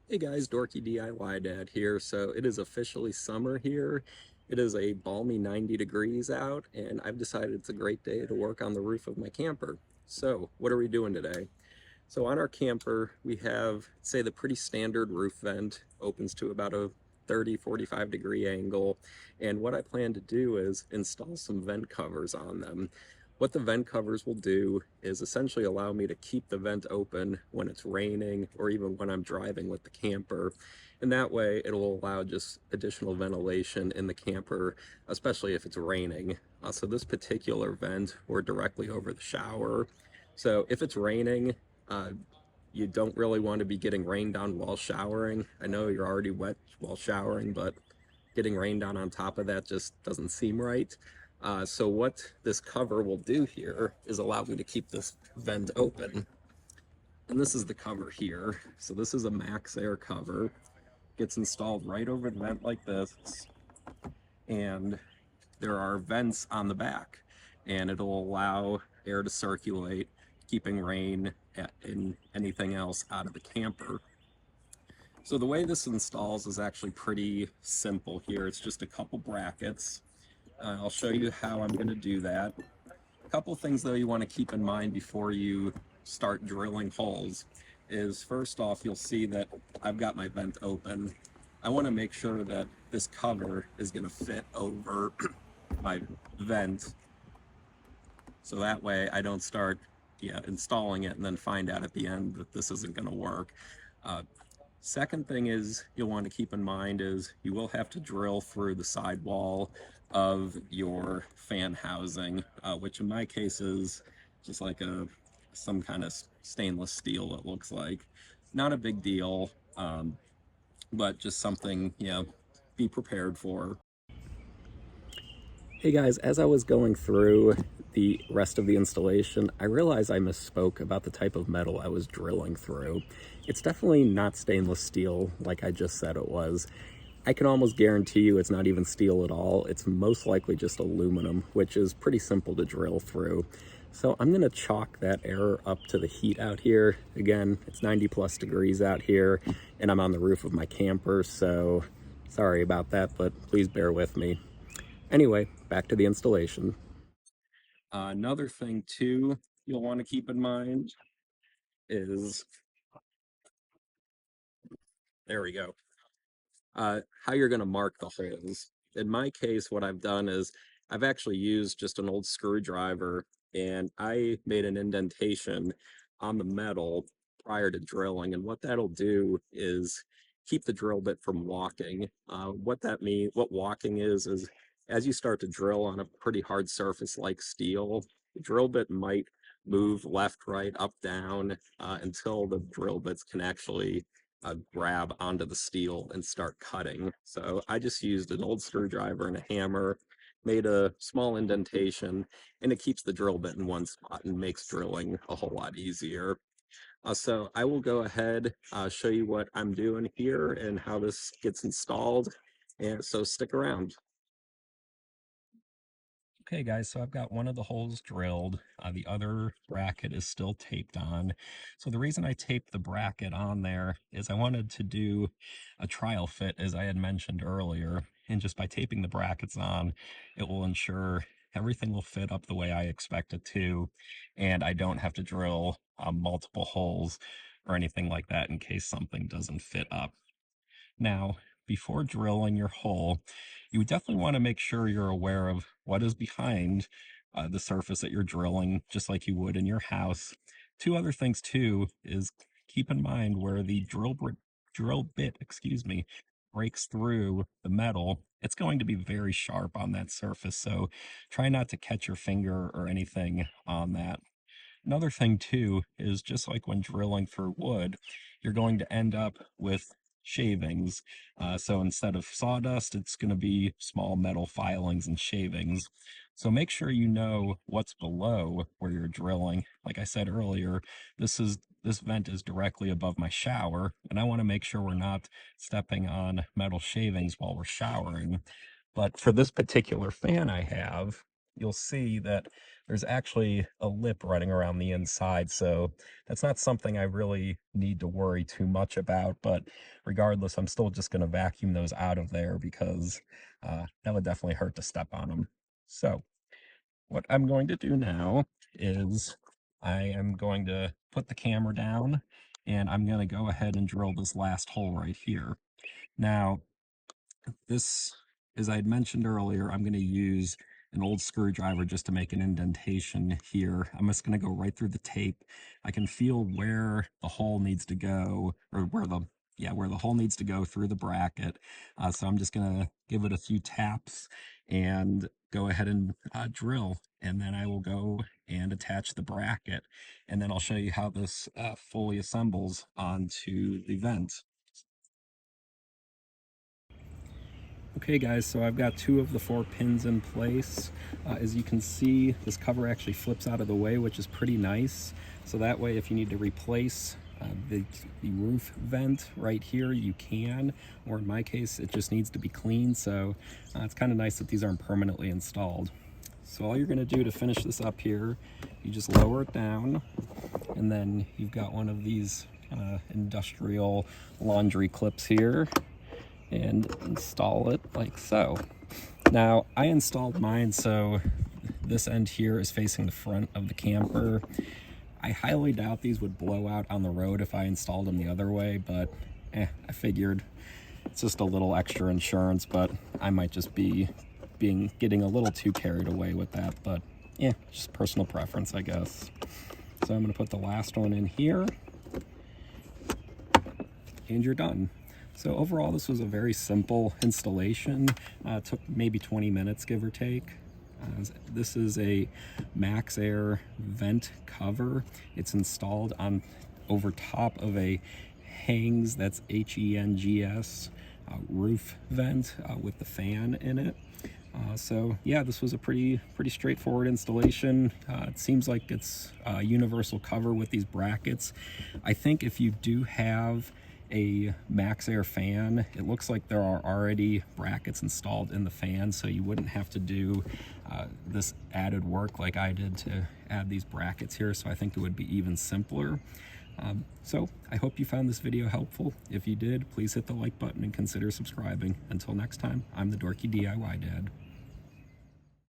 Hey guys, Dorky DIY Dad here. So it is officially summer here. It is a balmy 90 degrees out, and I've decided it's a great day to work on the roof of my camper. So, what are we doing today? So, on our camper, we have, say, the pretty standard roof vent, opens to about a 30-45 degree angle. And what I plan to do is install some vent covers on them. What the vent covers will do is essentially allow me to keep the vent open when it's raining or even when I'm driving with the camper. And that way it'll allow just additional ventilation in the camper, especially if it's raining. So this particular vent, we're directly over the shower. So if it's raining, uh, you don't really want to be getting rained on while showering. I know you're already wet while showering, but getting rained on top of that just doesn't seem right. So what this cover will do here is allow me to keep this vent open. And this is the cover here. So this is a Maxx air cover. Gets installed right over the vent like this. And there are vents on the back. And it'll allow air to circulate, keeping rain and anything else out of the camper. So the way this installs is actually pretty simple here. It's just a couple brackets. I'll show you how I'm going to do that. A couple things though you want to keep in mind before you start drilling holes is first off, you'll see that I've got my vent open. I want to make sure that this cover is going to fit over my vent, so that way I don't start installing it and then find out at the end that this isn't going to work. Uh, Second thing is you'll want to keep in mind is you will have to drill through the sidewall of your fan housing, which in my case is just like some kind of stainless steel, it looks like. Not a big deal, but just something, be prepared for. Hey guys, as I was going through the rest of the installation, I realized I misspoke about the type of metal I was drilling through. It's definitely not stainless steel like I just said it was. I can almost guarantee you it's not even steel at all. It's most likely just aluminum, which is pretty simple to drill through. So I'm gonna chalk that error up to the heat out here. Again, it's 90+ degrees out here and I'm on the roof of my camper, so sorry about that, but please bear with me. Anyway, back to the installation. Another thing too you'll want to keep in mind is, there we go, how you're going to mark the holes. In my case, what I've done is I've actually used just an old screwdriver and I made an indentation on the metal prior to drilling. And what that'll do is keep the drill bit from walking. What walking is as you start to drill on a pretty hard surface like steel, the drill bit might move left, right, up, down until the drill bits can actually grab onto the steel and start cutting. So I just used an old screwdriver and a hammer, made a small indentation, and it keeps the drill bit in one spot and makes drilling a whole lot easier. So I will go ahead, show you what I'm doing here and how this gets installed. And so stick around. Okay guys, so I've got one of the holes drilled. The other bracket is still taped on. So the reason I taped the bracket on there is I wanted to do a trial fit, as I had mentioned earlier. And just by taping the brackets on, it will ensure everything will fit up the way I expect it to. And I don't have to drill multiple holes or anything like that in case something doesn't fit up. Now, before drilling your hole, you would definitely want to make sure you're aware of what is behind the surface that you're drilling, just like you would in your house. Two other things too is keep in mind where the drill bit, excuse me, breaks through the metal. It's going to be very sharp on that surface, so try not to catch your finger or anything on that. Another thing too is just like when drilling through wood, you're going to end up with shavings. So instead of sawdust, it's going to be small metal filings and shavings. So make sure you know what's below where you're drilling. Like I said earlier, this vent is directly above my shower, and I want to make sure we're not stepping on metal shavings while we're showering. But for this particular fan I have, you'll see that there's actually a lip running around the inside. So that's not something I really need to worry too much about. But regardless, I'm still just going to vacuum those out of there because that would definitely hurt to step on them. So what I'm going to do now is I am going to put the camera down and I'm going to go ahead and drill this last hole right here. Now, this, as I had mentioned earlier, I'm going to use an old screwdriver just to make an indentation here. I'm just going to go right through the tape. I can feel where the hole needs to go, or where the hole needs to go through the bracket. So I'm just going to give it a few taps and go ahead and drill. And then I will go and attach the bracket. And then I'll show you how this fully assembles onto the vent. Okay guys, so I've got 2 of the 4 pins in place. As you can see, this cover actually flips out of the way, which is pretty nice. So that way, if you need to replace the roof vent right here, you can, or in my case, it just needs to be cleaned. So it's kind of nice that these aren't permanently installed. So all you're gonna do to finish this up here, you just lower it down, and then you've got one of these industrial laundry clips here, and install it like so. Now, I installed mine so this end here is facing the front of the camper. I highly doubt these would blow out on the road if I installed them the other way, but I figured it's just a little extra insurance, but I might just be getting a little too carried away with that, but just personal preference, I guess. So I'm gonna put the last one in here, and you're done. So overall, this was a very simple installation. It took maybe 20 minutes, give or take. This is a Maxx Air vent cover. It's installed on over top of a Heng's, that's Hengs, roof vent with the fan in it. So yeah, this was a pretty straightforward installation. It seems like it's a universal cover with these brackets. I think if you do have a Maxx Air fan, it looks like there are already brackets installed in the fan, so you wouldn't have to do this added work like I did to add these brackets here. So I think it would be even simpler. So I hope you found this video helpful. If you did, please hit the like button and consider subscribing. Until next time, I'm the Dorky DIY Dad.